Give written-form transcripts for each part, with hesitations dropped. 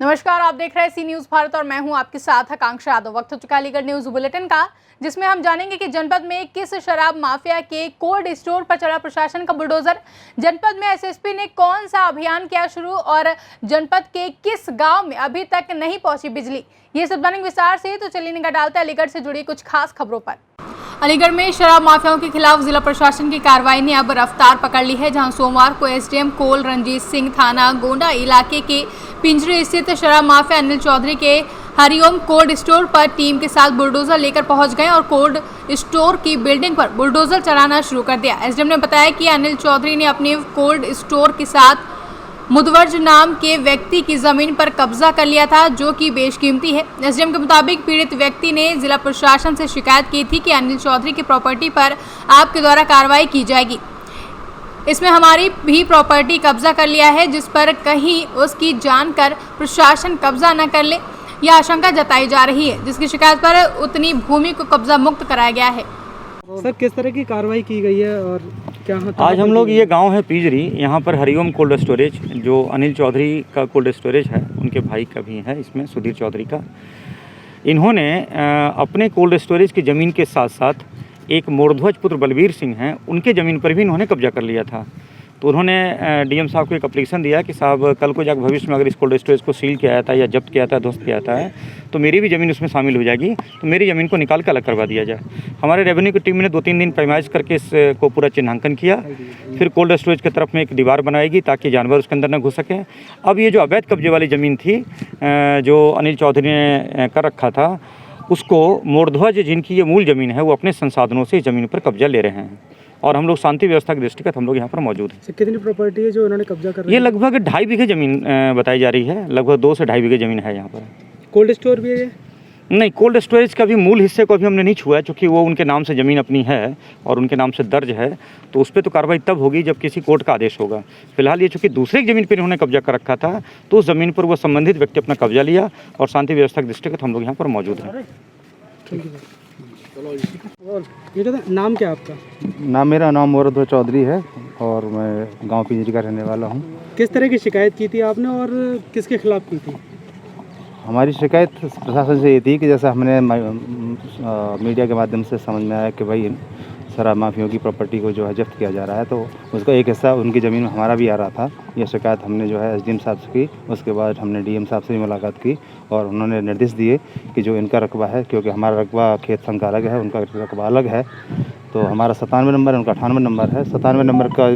नमस्कार, आप देख रहे हैं सी न्यूज भारत और मैं हूं आपके साथ आकांक्षा यादव। वक्त हो चुका अलीगढ़ न्यूज बुलेटिन का, जिसमें हम जानेंगे कि जनपद में किस शराब माफिया के कोल्ड स्टोर पर चला प्रशासन का बुलडोजर, जनपद में एसएसपी ने कौन सा अभियान किया शुरू और जनपद के किस गांव में अभी तक नहीं पहुंची बिजली। ये सब जानेंगे विस्तार से, तो चलिए निगाह डालते हैं अलीगढ़ से जुड़ी कुछ खास खबरों पर। अलीगढ़ में शराब माफियाओं के खिलाफ जिला प्रशासन की कार्रवाई ने अब रफ्तार पकड़ ली है, जहां सोमवार को एसडीएम कोल रणजीत सिंह थाना गोंडा इलाके के पिंजरे स्थित शराब माफिया अनिल चौधरी के हरिओम कोल्ड स्टोर पर टीम के साथ बुलडोजर लेकर पहुंच गए और कोल्ड स्टोर की बिल्डिंग पर बुलडोजर चलाना शुरू कर दिया। एसडीएम ने बताया कि अनिल चौधरी ने अपने कोल्ड स्टोर के साथ मुदवर्ज नाम के व्यक्ति की जमीन पर कब्जा कर लिया था, जो कि बेशकीमती है। एसडीएम के मुताबिक पीड़ित व्यक्ति ने जिला प्रशासन से शिकायत की थी कि अनिल चौधरी की प्रॉपर्टी पर आपके द्वारा कार्रवाई की जाएगी। इसमें हमारी भी प्रॉपर्टी कब्जा कर लिया है, जिस पर कहीं उसकी जानकर प्रशासन कब्जा न कर ले, यह आशंका जताई जा रही है, जिसकी शिकायत पर उतनी भूमि को कब्जा मुक्त कराया गया है। सर, किस तरह की कार्रवाई की गई है और क्या आज हम लोग, ये गांव है पिंजरी, यहाँ पर हरिओम कोल्ड स्टोरेज, जो अनिल चौधरी का कोल्ड स्टोरेज है, उनके भाई का भी है इसमें, सुधीर चौधरी का। इन्होंने अपने कोल्ड स्टोरेज की ज़मीन के साथ साथ एक मोरध्वज पुत्र बलबीर सिंह हैं, उनके ज़मीन पर भी इन्होंने कब्जा कर लिया था। तो उन्होंने डीएम साहब को एक एप्लीकेशन दिया कि साहब कल को जाकर भविष्य में अगर इस कोल्ड स्टोरेज को सील किया जाता है या जब्त किया जाता है, ध्वस्त किया जाता है, तो मेरी भी ज़मीन उसमें शामिल हो जाएगी, तो मेरी ज़मीन को निकाल कर अलग करवा दिया जाए। हमारे रेवेन्यू की टीम ने 2-3 दिन पैमाइश करके इसको पूरा चिन्हांकन किया, फिर कोल्ड स्टोरेज की तरफ में एक दीवार बनाएगी ताकि जानवर उसके अंदर न घुस सकें। अब ये जो अवैध कब्जे वाली ज़मीन थी जो अनिल चौधरी ने कर रखा था, उसको मोरध्वज, जिनकी ये मूल ज़मीन है, वो अपने संसाधनों से इस ज़मीन पर कब्जा ले रहे हैं और हम लोग शांति व्यवस्था के दृष्टिगत हम लोग यहाँ पर मौजूद हैं। कितनी प्रॉपर्टी है जो इन्होंने कब्जा कर रही है? ये लगभग 2.5 बीघे ज़मीन बताई जा रही है, लगभग 2 से 2.5 बीघे ज़मीन है यहाँ पर। कोल्ड स्टोर भी है? नहीं, कोल्ड स्टोरेज का भी मूल हिस्से को अभी हमने नहीं छुआ, चूँकि वो उनके नाम से ज़मीन अपनी है और उनके नाम से दर्ज है, तो उस पर तो कार्रवाई तब होगी जब किसी कोर्ट का आदेश होगा। फिलहाल ये चूँकि दूसरे की ज़मीन पर इन्होंने कब्जा कर रखा था, तो उस ज़मीन पर वो संबंधित व्यक्ति अपना कब्जा लिया और शांति व्यवस्था के दृष्टिगत हम लोग यहाँ पर मौजूद हैं। ये नाम क्या आपका? मेरा नाम मोरध्वज चौधरी है और मैं गांव पिंजरी का रहने वाला हूं। किस तरह की शिकायत की थी आपने और किसके खिलाफ की थी? हमारी शिकायत प्रशासन से ये थी कि जैसा हमने मीडिया के माध्यम से समझ में आया कि भाई शराब माफियों की प्रॉपर्टी को जो है जब्त किया जा रहा है, तो उसका एक हिस्सा उनकी ज़मीन में हमारा भी आ रहा था। यह शिकायत हमने जो है एसडीएम साहब से की, उसके बाद हमने डीएम साहब से भी मुलाकात की और उन्होंने निर्देश दिए कि जो इनका रकबा है, क्योंकि हमारा रकबा खेत संघ का अलग है, उनका रकबा अलग है, तो हमारा 97 नंबर है, उनका 98 नंबर है। 97 नंबर का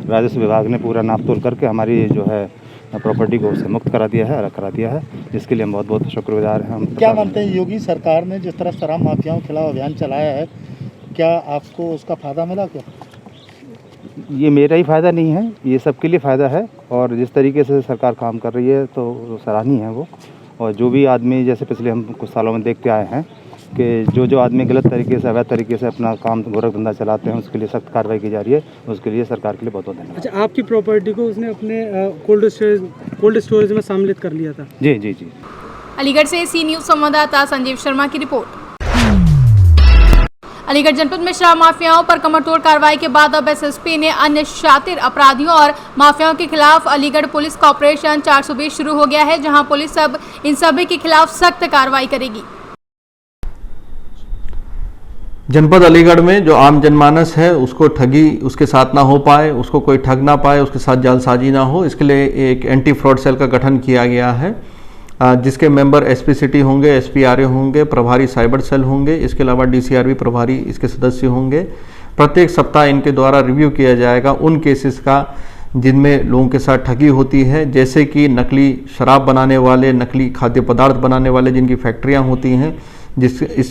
राजस्व विभाग ने पूरा नाप तोल करके हमारी जो है प्रॉपर्टी को उससे मुक्त करा दिया है, अलग करा दिया है, जिसके लिए हम बहुत बहुत शुक्रगुजार हैं। हम क्या मानते हैं, योगी सरकार ने जिस तरह शराब माफियाओं के खिलाफ अभियान चलाया है, क्या आपको उसका फ़ायदा मिला? क्या ये मेरा ही फ़ायदा नहीं है, ये सबके लिए फ़ायदा है और जिस तरीके से सरकार काम कर रही है तो सराहनीय है वो। और जो भी आदमी, जैसे पिछले हम कुछ सालों में देखते आए हैं कि जो आदमी गलत तरीके से, अवैध तरीके से अपना काम गोरख धंधा चलाते हैं, उसके लिए सख्त कार्रवाई की जा रही है, उसके लिए सरकार के लिए बहुत बहुत धन्यवाद। अच्छा, आपकी प्रॉपर्टी को उसने अपने कोल्ड स्टोरेज में सम्मिलित कर लिया था? जी जी जी। अलीगढ़ से सी न्यूज संवाददाता संजीव शर्मा की रिपोर्ट। अलीगढ़ जनपद में शराब माफियाओं पर कमरतोड़ कार्रवाई के बाद अब एसएसपी ने अन्य शातिर अपराधियों और माफियाओं के खिलाफ अलीगढ़ पुलिस का ऑपरेशन 420 शुरू हो गया है, जहां पुलिस अब इन सभी के खिलाफ सख्त कार्रवाई करेगी। जनपद अलीगढ़ में जो आम जनमानस है उसको ठगी उसके साथ ना हो पाए, उसको कोई ठग ना पाए, उसके साथ जालसाजी ना हो, इसके लिए एक एंटी फ्रॉड सेल का गठन किया गया है, जिसके मेंबर एसपी सिटी होंगे, एसपीआरए होंगे, प्रभारी साइबर सेल होंगे, इसके अलावा डीसीआरबी प्रभारी इसके सदस्य होंगे। प्रत्येक सप्ताह इनके द्वारा रिव्यू किया जाएगा उन केसेस का जिनमें लोगों के साथ ठगी होती है, जैसे कि नकली शराब बनाने वाले, नकली खाद्य पदार्थ बनाने वाले जिनकी फैक्ट्रियां होती हैं,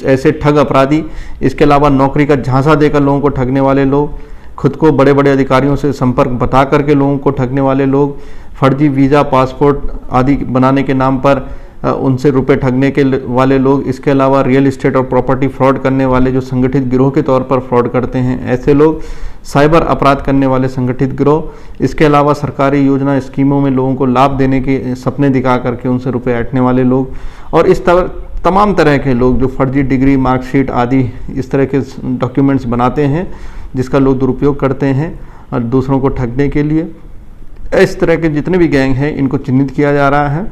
ऐसे ठग अपराधी। इसके अलावा नौकरी का झांसा देकर लोगों को ठगने वाले लोग, खुद को बड़े बड़े अधिकारियों से संपर्क बता करके लोगों को ठगने वाले लोग, फर्जी वीज़ा, पासपोर्ट आदि बनाने के नाम पर उनसे रुपए ठगने के वाले लोग। इसके अलावा रियल इस्टेट और प्रॉपर्टी फ्रॉड करने वाले जो संगठित गिरोह के तौर पर फ्रॉड करते हैं, ऐसे लोग, साइबर अपराध करने वाले संगठित गिरोह। इसके अलावा सरकारी योजना स्कीमों में लोगों को लाभ देने के सपने दिखा करके उनसे रुपए ऐंठने वाले लोग, और इस तमाम तरह के लोग जो फर्जी डिग्री, मार्कशीट आदि इस तरह के डॉक्यूमेंट्स बनाते हैं, जिसका लोग दुरुपयोग करते हैं और दूसरों को ठगने के लिए। इस तरह के जितने भी गैंग हैं इनको चिन्हित किया जा रहा है।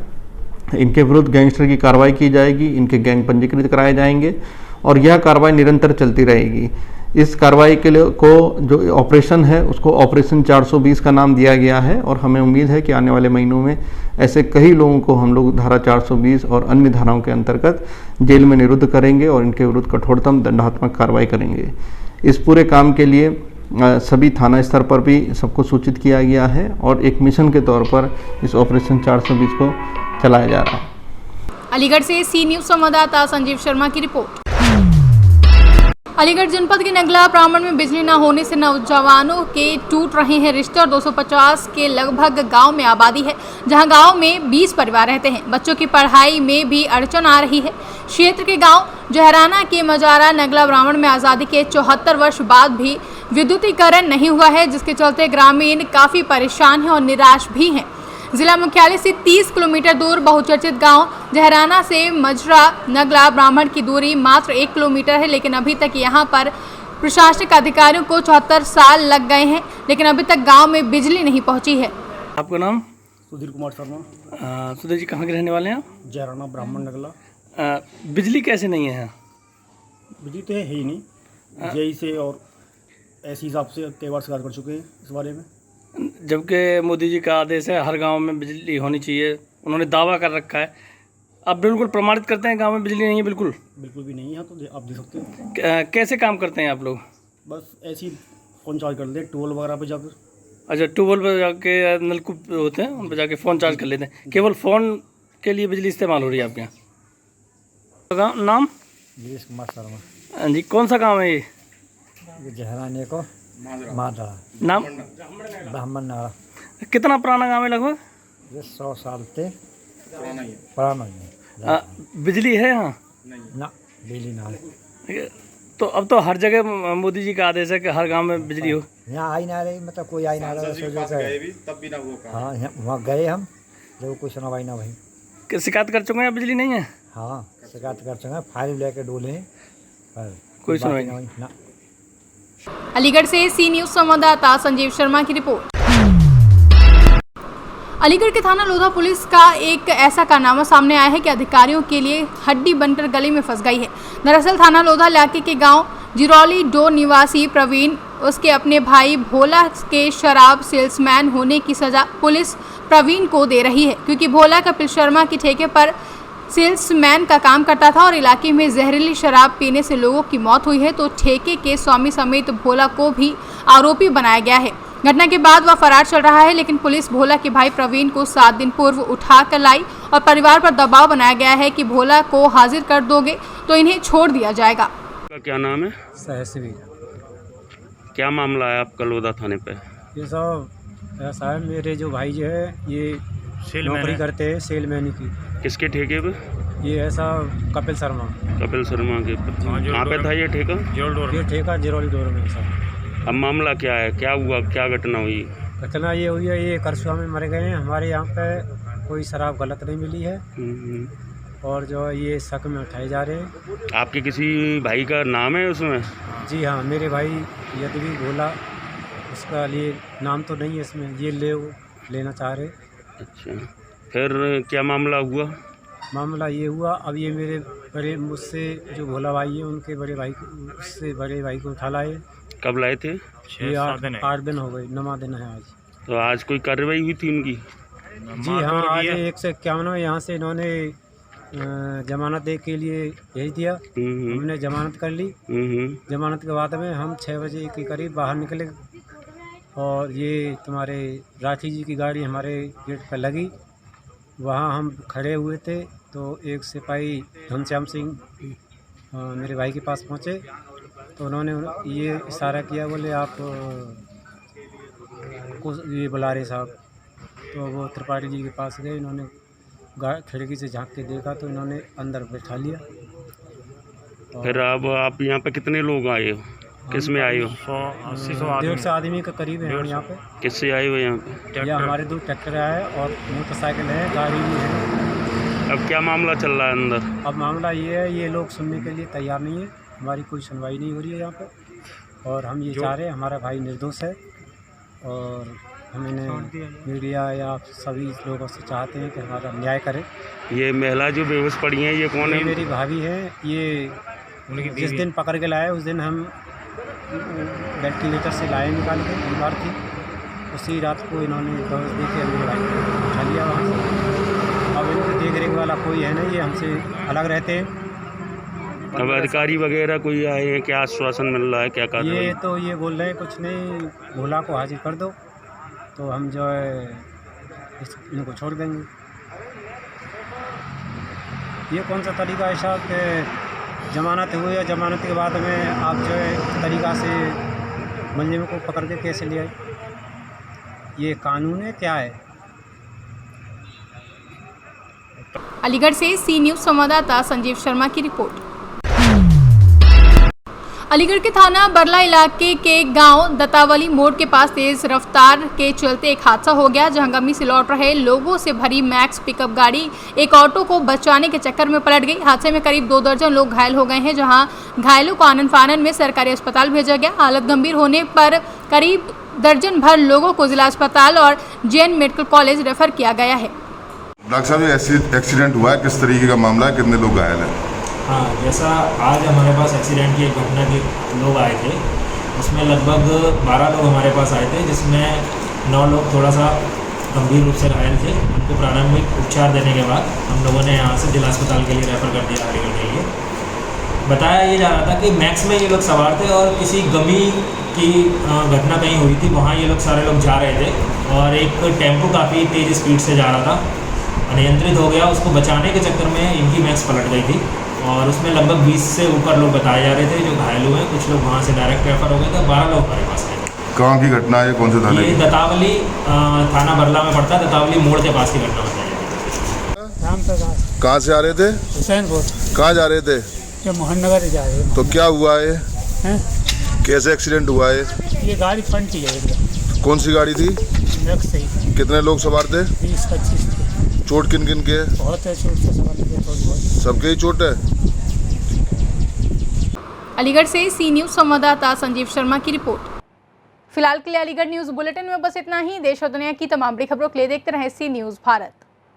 इनके विरुद्ध गैंगस्टर की कार्रवाई की जाएगी, इनके गैंग पंजीकृत कराए जाएंगे और यह कार्रवाई निरंतर चलती रहेगी। इस कार्रवाई के लिए को जो ऑपरेशन है उसको ऑपरेशन 420 का नाम दिया गया है और हमें उम्मीद है कि आने वाले महीनों में ऐसे कई लोगों को हम लोग धारा 420 और अन्य धाराओं के अंतर्गत जेल में निरुद्ध करेंगे और इनके विरुद्ध कठोरतम दंडात्मक कार्रवाई करेंगे। इस पूरे काम के लिए सभी थाना स्तर पर भी सबको सूचित किया गया है और एक मिशन के तौर पर इस ऑपरेशन 420 को चलाया जा रहा है। अलीगढ़ से सी न्यूज संवाददाता संजीव शर्मा की रिपोर्ट। अलीगढ़ जनपद के नगला ब्राह्मण में बिजली न होने से नौजवानों के टूट रहे हैं रिश्ते और 250 के लगभग गांव में आबादी है, जहां गांव में 20 परिवार रहते हैं। बच्चों की पढ़ाई में भी अड़चन आ रही है। क्षेत्र के गांव जहराना के मजारा नगला ब्राह्मण में आज़ादी के 74 वर्ष बाद भी विद्युतीकरण नहीं हुआ है, जिसके चलते ग्रामीण काफ़ी परेशान हैं और निराश भी हैं। जिला मुख्यालय से 30 किलोमीटर दूर बहुचर्चित गांव जहराना से मजरा नगला ब्राह्मण की दूरी मात्र 1 किलोमीटर है, लेकिन अभी तक यहां पर प्रशासनिक अधिकारियों को 74 साल लग गए हैं, लेकिन अभी तक गांव में बिजली नहीं पहुंची है। आपका नाम? सुधीर कुमार शर्मा। सुधीर जी कहाँ के रहने वाले हैं? जहराना ब्राह्मण नगला। बिजली कैसे नहीं है? बिजली तो है ही नहीं, जेई से और ऐसे हिसाब से कई बार शिकायत कर चुके हैं इस बारे में। जबकि मोदी जी का आदेश है हर गांव में बिजली होनी चाहिए, उन्होंने दावा कर रखा है। अब बिल्कुल प्रमाणित करते हैं गांव में बिजली नहीं है? बिल्कुल भी नहीं है, तो आप देख सकते हैं। कैसे काम करते हैं आप लोग? बस ऐसे ही फ़ोन चार्ज कर लेते हैं ट्यूबवेल वगैरह पे जाकर। अच्छा, ट्यूबवेल पर जाके नलकूप होते हैं उन पर जाके फ़ोन चार्ज कर लेते हैं। केवल फ़ोन के लिए बिजली इस्तेमाल हो रही है आपके यहाँ? नाम? गिरीश कुमार शर्मा। हाँ जी, कौन सा गाँव है ये? जहराने को मादड़ा नाम? ब्राह्मण नगरा। कितना पुराना गाँव है लगभग? ये 100 साल से पुराना है। बिजली है यहाँ? ना, बिजली ना है। तो अब तो हर जगह मोदी जी का आदेश है कि हर गांव में बिजली हो। यहाँ आई ना रही, मतलब कोई आई ना रहा। तब भी ना हुआ। हाँ, वहाँ गए हम, जब कोई सुनवाई ना भाई। शिकायत कर चुके हैं बिजली नहीं है? हाँ, शिकायत कर चुके हैं, फाइल लेके डोले हैं, पर कोई सुनवाई नहीं ना। अलीगढ़ से सी न्यूज संवाददाता संजीव शर्मा की रिपोर्ट। अलीगढ़ के थाना लोधा पुलिस का एक ऐसा कारनामा सामने आया है कि अधिकारियों के लिए हड्डी बनकर गले में फंस गई है। दरअसल थाना लोधा इलाके के गांव जिरौली डो निवासी प्रवीण, उसके अपने भाई भोला के शराब सेल्समैन होने की सजा पुलिस प्रवीण को दे रही है, क्योंकि भोला कपिल शर्मा की ठेके पर सेल्समैन का काम करता था और इलाके में जहरीली शराब पीने से लोगों की मौत हुई है, तो ठेके के स्वामी समेत भोला को भी आरोपी बनाया गया है। घटना के बाद वह फरार चल रहा है, लेकिन पुलिस भोला के भाई प्रवीण को 7 दिन पूर्व उठा कर लाई और परिवार पर दबाव बनाया गया है कि भोला को हाजिर कर दोगे तो इन्हें छोड़ दिया जाएगा। क्या नाम है? सहसवी। क्या मामला है आपका लोधा थाने पे? ये सब ऐसा है, मेरे जो भाई जो है ये नौकरी करते हैं सेलमैन की। किसके ठेके पे? ये ऐसा कपिल शर्मा। कपिल शर्मा के। कहाँ पे था ये ठेका? ये ठेका जिरौली डोर में। सर अब मामला क्या है, क्या हुआ, क्या घटना हुई? घटना ये हुई है, ये करसुआ में मर गए हैं। हमारे यहाँ पे कोई शराब गलत नहीं मिली है और जो ये शक में उठाए जा रहे हैं। आपके किसी भाई का नाम है उसमें? जी हाँ, मेरे भाई यदि भोला, उसका लिए नाम तो नहीं है इसमें, ये लेना चाह रहे। अच्छा, फिर क्या मामला हुआ? मामला ये हुआ, अब ये मेरे बड़े मुझसे जो भोला भाई है उनके बड़े भाई को, उससे बड़े भाई को उठा लाए। कब लाए थे? ये 8 दिन हो गए, 9वां दिन है आज। तो आज कोई कार्रवाई हुई थी उनकी? जी हाँ, आज 151 यहाँ से इन्होंने जमानत दे के लिए भेज दिया। हमने जमानत कर ली। जमानत के बाद में हम 6 बजे के करीब बाहर निकले और ये तुम्हारे राठी जी की गाड़ी हमारे गेट पर लगी। वहाँ हम खड़े हुए थे तो एक सिपाही घनश्याम सिंह मेरे भाई के पास पहुँचे, तो उन्होंने ये इशारा किया, बोले आप को ये बुला रहे साहब। तो वो त्रिपाठी जी के पास गए, इन्होंने खिड़की से झांक के देखा तो इन्होंने अंदर बैठा लिया। फिर अब आप यहाँ पे कितने लोग आए हो, किस में आए हो? 150 आदमी का करीब है यहाँ पे। किससे आए हो यहाँ पे? यहाँ हमारे 2 ट्रैक्टर आए और मोटरसाइकिल है, गाड़ी भी है। अब क्या मामला चल रहा है अंदर? अब मामला ये है, ये लोग सुनने के लिए तैयार नहीं है, हमारी कोई सुनवाई नहीं हो रही है यहाँ पे। और हम ये चाह रहे हैं, हमारा भाई निर्दोष है और हमने मीडिया या सभी लोगों से चाहते हैं कि हमारा न्याय करें। ये महिला जो बेहोश पड़ी हैं ये कौन ये है? मेरी भाभी है। ये जिस दिन पकड़ के लाए उस दिन हम वेंटिलेटर से लाए निकाल के, बीमार थी। उसी रात को इन्होंने दौड़ दे के हमें उठा लिया वहाँ से। अब इनको देख रेख वाला कोई है नहीं, ये हमसे अलग रहते हैं। अब अधिकारी वगैरह कोई आए हैं? क्या आश्वासन मिल रहा है? क्या कार्रवाई? ये तो ये बोल रहे हैं कुछ नहीं, भोला को हाजिर कर दो तो हम जो है इनको छोड़ देंगे। ये कौन सा तरीका है साहब कि जमानत हुई या जमानत के बाद में आप जो है तरीका से मुलजिम को पकड़ के कैसे ले आए? ये कानून है क्या है? अलीगढ़ से सी न्यूज़ संवाददाता संजीव शर्मा की रिपोर्ट। अलीगढ़ के थाना बरला इलाके के गांव दत्तावली मोड़ के पास तेज रफ्तार के चलते एक हादसा हो गया, जहां गमी से लौट रहे लोगों से भरी मैक्स पिकअप गाड़ी एक ऑटो को बचाने के चक्कर में पलट गई। हादसे में करीब 2 दर्जन लोग घायल हो गए हैं, जहां घायलों को आनन फानन में सरकारी अस्पताल भेजा गया। हालत गंभीर होने पर करीब दर्जन भर लोगों को जिला अस्पताल और जैन मेडिकल कॉलेज रेफर किया गया है। डॉक्टर साहब, ये एक्सीडेंट हुआ है, किस तरीके का मामला है, कितने लोग घायल हैं? हाँ, जैसा आज हमारे पास एक्सीडेंट की एक घटना के लोग आए थे, उसमें लगभग 12 लोग हमारे पास आए थे, जिसमें 9 लोग थोड़ा सा गंभीर रूप से घायल थे। उनको प्रारंभिक उपचार देने के बाद हम लोगों ने यहाँ से जिला अस्पताल के लिए रेफ़र कर दिया अलीगढ़ के लिए। बताया ये जा रहा था कि मैक्स में ये लोग सवार थे और किसी गमी की घटना कहीं हुई थी, वहाँ ये लोग सारे लोग जा रहे थे और एक टेम्पो काफ़ी तेज़ स्पीड से जा रहा था, अनियंत्रित हो गया। उसको बचाने के चक्कर में इनकी मैक्स पलट गई थी और उसमें लगभग 20 से ऊपर लोग बताए जा रहे थे जो घायल हुए। कुछ लोग वहाँ से डायरेक्ट रेफर हो गए थे, 12 लोग हमारे पास आए। कहाँ की घटना है? कौन से थाने ये की? दत्तावली थाना बरला में पड़ता है, दत्तावली मोड़ के पास की घटना बताई जाती है। कहाँ से आ रहे थे? हुसैनपुर। कहाँ जा रहे थे? जो मोहननगर जा रहे हैं। तो क्या हुआ है? हैं? कैसे एक्सीडेंट हुआ है? ये गाड़ी फंटी है एकदम। कौन सी गाड़ी थी? ट्रक से ही। कितने लोग सवार थे? 20-25 थे। चोट किन किन के? बहुत है चोट से सवार थे, थोड़ी बहुत। सबके ही चोट है? अलीगढ़ से सी न्यूज़ संवाददाता संजीव शर्मा की रिपोर्ट। फिलहाल के लिए अलीगढ़ न्यूज़ बुलेटिन में बस इतना ही। देश और दुनिया की तमाम बड़ी खबरों के लिए देखते रहें सी न्यूज़ भारत।